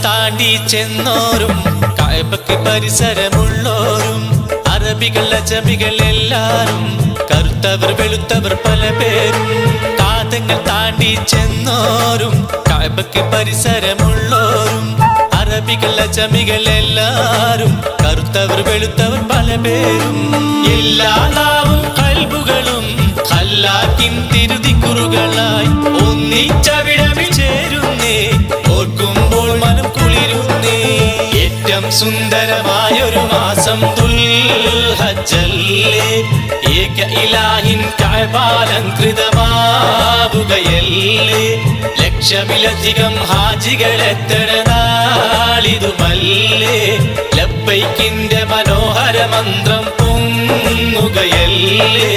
താണ്ടി ചെന്നോരും കഅബക്ക് പരിസരമുള്ളോരും അറബികൾ അജമികൾ എല്ലാരും കറുത്തവർ വെളുത്തവർ പല പേരും കാതങ്ങൾ താണ്ടി ചെന്നോരും കഅബക്ക് പരിസരമുള്ളോരും അറബികൾ അജമികൾ എല്ലാരും കറുത്തവർ വെളുത്തവർ പല പേരും എല്ലാ നാവും കൽബുകളും ഖല്ലാക്കിൻ തിരുതിക്കുറുകളായി ഒന്നിച്ചവിടമിൽ ചേരുന്നേ ഓർക്കുമ്പോൾ മനം കുളിരുന്നേ ഏറ്റവും സുന്ദരമായൊരു മാസം ദുൽഹജ്ജല്ലേ ഏക ഇലാഹിൻ കഅബാലംകൃതമാവുകയല്ലേ ലക്ഷമിലധികം ഹാജികളെത്തണ നാളിതുമല്ലേ ലബ്ബൈക്കിന്റെ മനോഹര മന്ത്രം പൊങ്ങുകയല്ലേ